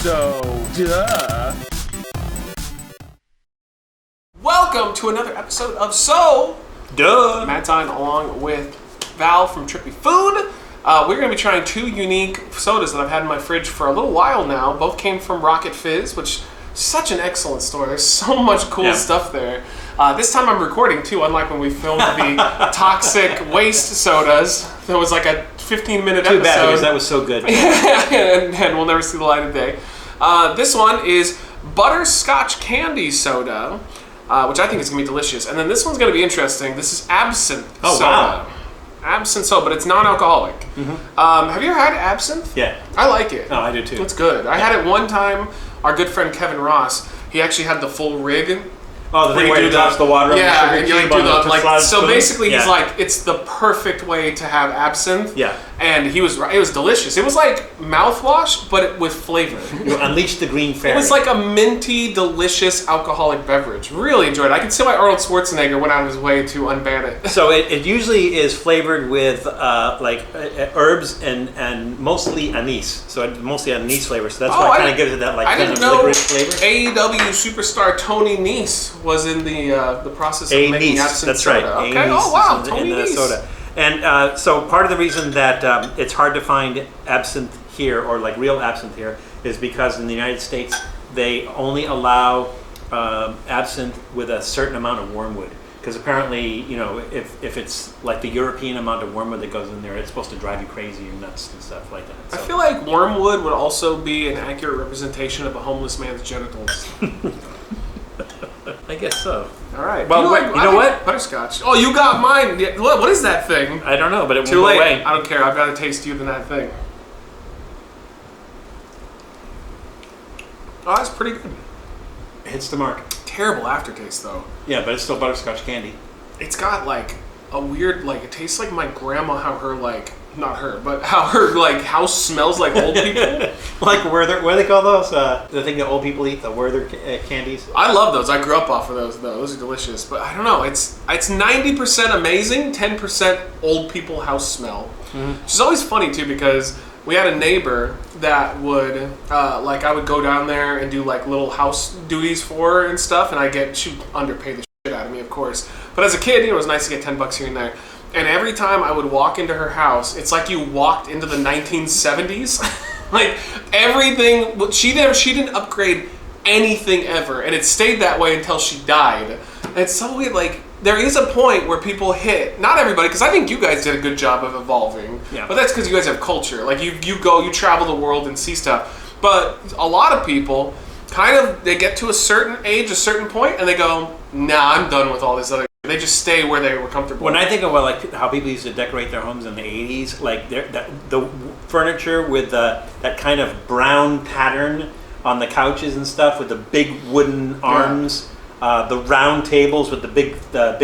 Soduh. Welcome to another episode of Soduh. Matt Dine along with Val from Trippy Food. We're going to be trying two unique sodas that I've had in my fridge for a little while now. Both came from Rocket Fizz, which is such an excellent store. There's so much cool stuff there. This time I'm recording too, unlike when we filmed the toxic waste sodas. There was like a 15-minute episode. Too bad, because that was so good. and we'll never see the light of day. This one is Butterscotch Candy Soda, which I think is going to be delicious. And then this one's going to be interesting. This is Absinthe soda. Wow. Absinthe soda, but it's non-alcoholic. Mm-hmm. Have you ever had Absinthe? Yeah. I like it. Oh, I do too. It's good. I had it one time. Our good friend Kevin Ross, he actually had the full rig. Oh, the thing where you drops the water on the sugar and you like cube do on the, the like, so spoon? basically he's like, it's the perfect way to have absinthe. Yeah. And he was right. It was delicious. It was like mouthwash, but with flavor. You unleashed the green fairy. It was like a minty, delicious alcoholic beverage. Really enjoyed it. I can see why Arnold Schwarzenegger went out of his way to unban it. So it usually is flavored with herbs and mostly anise. So it's mostly anise flavor. So that's why it kind of gives it that like kind of licorice flavor. AEW superstar Tony Nese was in the process of making absinthe that's soda. right. Okay. Oh wow, Tony in the Nese. soda. And so part of the reason that it's hard to find absinthe here, or like real absinthe here, is because in the United States they only allow absinthe with a certain amount of wormwood. Because apparently, you know, if it's like the European amount of wormwood that goes in there, it's supposed to drive you crazy and nuts and stuff like that. So. I feel like wormwood would also be an accurate representation of a homeless man's genitals. I guess so. All right. Well, you know what? Butterscotch. Oh, you got mine. Yeah, what is that thing? I don't know, but it won't Too go late. away. I don't care. I'd rather taste you than that thing. Oh, that's pretty good. It hits the mark. Terrible aftertaste, though. Yeah, but it's still butterscotch candy. It's got like a weird, like, it tastes like my grandma, how her, like, not her, but how her, like, house smells like old people. Like Werther, what do they call those? The thing that old people eat, the Werther candies? I love those. I grew up off of those, though. Those are delicious. But I don't know. It's 90% amazing, 10% old people house smell. Mm-hmm. Which is always funny, too, because we had a neighbor that would, like, I would go down there and do, like, little house duties for her and stuff, and she'd underpay the shit out of me, of course. But as a kid, you know, it was nice to get $10 here and there. And every time I would walk into her house, it's like you walked into the 1970s. Like, everything, she didn't upgrade anything ever, and it stayed that way until she died. And it's so weird, like, there is a point where people hit, not everybody, because I think you guys did a good job of evolving, but that's because you guys have culture. Like, you travel the world and see stuff. But a lot of people, they get to a certain age, a certain point, and they go, nah, I'm done with all this other. They just stay where they were comfortable. When I think about like how people used to decorate their homes in the 80s, like the furniture with that kind of brown pattern on the couches and stuff with the big wooden arms, the round tables with the big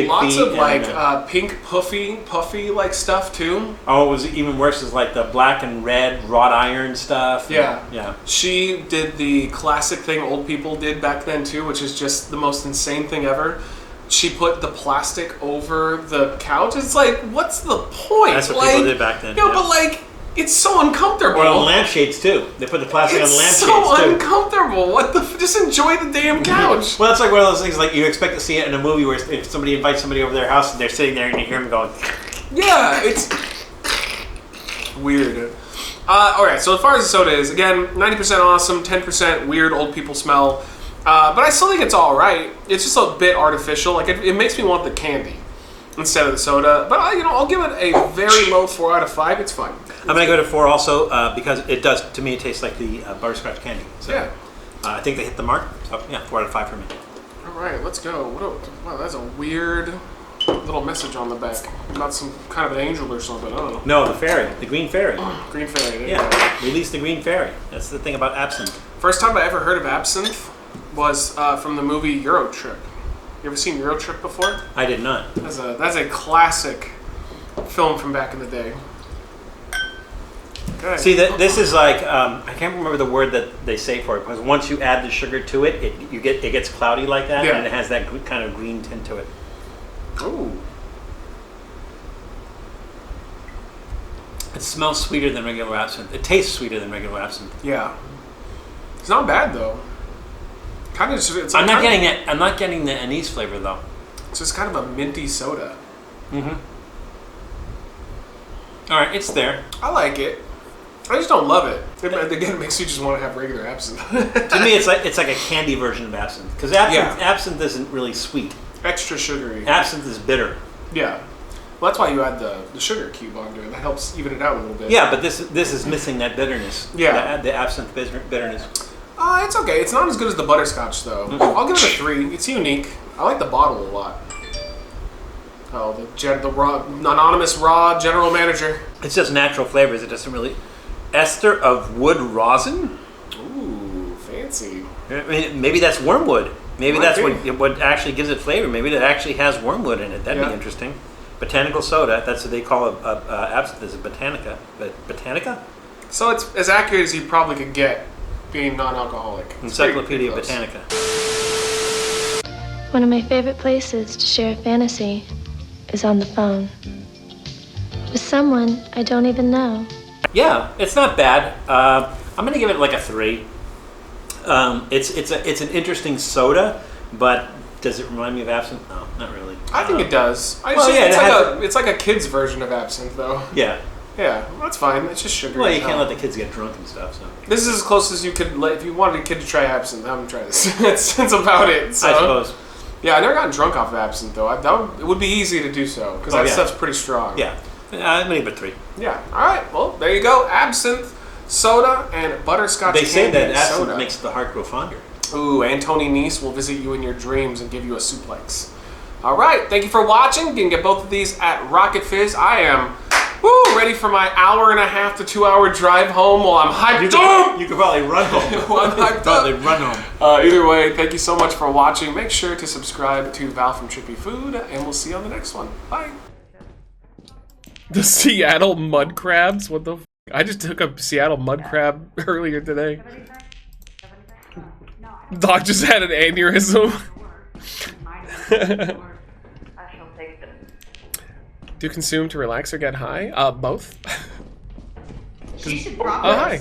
lots feet. Of like pink puffy like stuff too. Oh, it was even worse. Is like the black and red wrought iron stuff. Yeah. She did the classic thing old people did back then too, which is just the most insane thing ever. She put the plastic over the couch. It's like, what's the point? That's what people did back then. Yeah, but like, it's so uncomfortable. Or on lampshades too. They put the plastic on lampshades too. It's so uncomfortable. Just enjoy the damn couch. Well, that's like one of those things like you expect to see it in a movie where if somebody invites somebody over their house and they're sitting there and you hear them going. Yeah, it's weird. All right, so as far as the soda is, again, 90% awesome, 10% weird old people smell. But I still think it's all right. It's just a bit artificial. Like it makes me want the candy instead of the soda. But I'll give it a very low 4 out of 5. It's fine. I'm gonna go to 4 also because it does to me. It tastes like the butterscotch candy. So, yeah. I think they hit the mark. So yeah, 4 out of 5 for me. All right, let's go. Wow, that's a weird little message on the back. Not some kind of an angel or something. I don't know. No, the fairy, the green fairy. Green fairy. Yeah, release the green fairy. That's the thing about absinthe. First time I ever heard of absinthe was from the movie Euro Trip. You ever seen Euro Trip before? I did not. That's a classic film from back in the day. Okay. See, this is like I can't remember the word that they say for it, because once you add the sugar to it, it gets cloudy like that, and it has that kind of green tint to it. Ooh. It smells sweeter than regular absinthe. It tastes sweeter than regular absinthe. Yeah. It's not bad though. Kind of just. It's I'm not getting it. I'm not getting the anise flavor though. It's just kind of a minty soda. Mm-hmm. All right, it's there. I like it. I just don't love it. Again, it makes you just want to have regular absinthe. To me, it's like a candy version of absinthe because absinthe isn't really sweet. Extra sugary. Absinthe is bitter. Yeah. Well, that's why you add the sugar cube onto it. That helps even it out a little bit. Yeah, but this is missing that bitterness. Yeah. The absinthe bitterness. It's okay. It's not as good as the butterscotch though. Mm-hmm. I'll give it a 3. It's unique. I like the bottle a lot. Oh, the anonymous raw general manager. It's just natural flavors. It doesn't really. Ester of wood rosin. Ooh, fancy. I mean, maybe that's wormwood. Maybe that's what actually gives it flavor. Maybe it actually has wormwood in it. That'd be interesting. Botanical soda. That's what they call a absinthe. Is a botanica. Botanica. So it's as accurate as you probably could get, being non-alcoholic. Encyclopedia Botanica. One of my favorite places to share a fantasy is on the phone. With someone I don't even know. Yeah, it's not bad. I'm gonna give it like a 3. It's an interesting soda, but does it remind me of absinthe? No, not really. I think it does. It's like a kid's version of absinthe, though. Yeah. Yeah, that's fine. It's just sugar. Well, you can't let the kids get drunk and stuff. So this is as close as you could. If you wanted a kid to try absinthe, have them try this. That's about it. So. I suppose. Yeah, I never gotten drunk off of absinthe though. It would be easy to do so because that stuff's pretty strong. Yeah, I'm gonna give it 3. Yeah. All right. Well, there you go. Absinthe, soda, and butterscotch. They say that absinthe soda makes the heart grow fonder. Ooh, and Tony Nese will visit you in your dreams and give you a suplex. All right. Thank you for watching. You can get both of these at Rocket Fizz. I am. Ready for my 1.5 to 2 hour drive home while I'm hyped up. You could probably run home. I'm hyped probably run home. Either way, thank you so much for watching. Make sure to subscribe to Val from Trippy Food, and we'll see you on the next one. Bye. The Seattle mud crabs? What the f? I just took a Seattle mud crab earlier today. Doc just had an aneurysm. Do you consume to relax or get high? Both. She should probably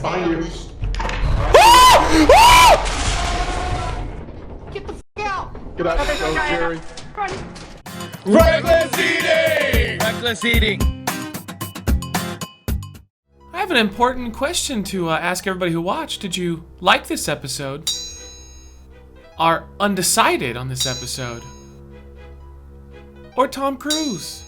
Get the f*** out! Get out, go, Jerry. Wreckless eating! Wreckless eating. I have an important question to ask everybody who watched. Did you like this episode? Are undecided on this episode? Or Tom Cruise?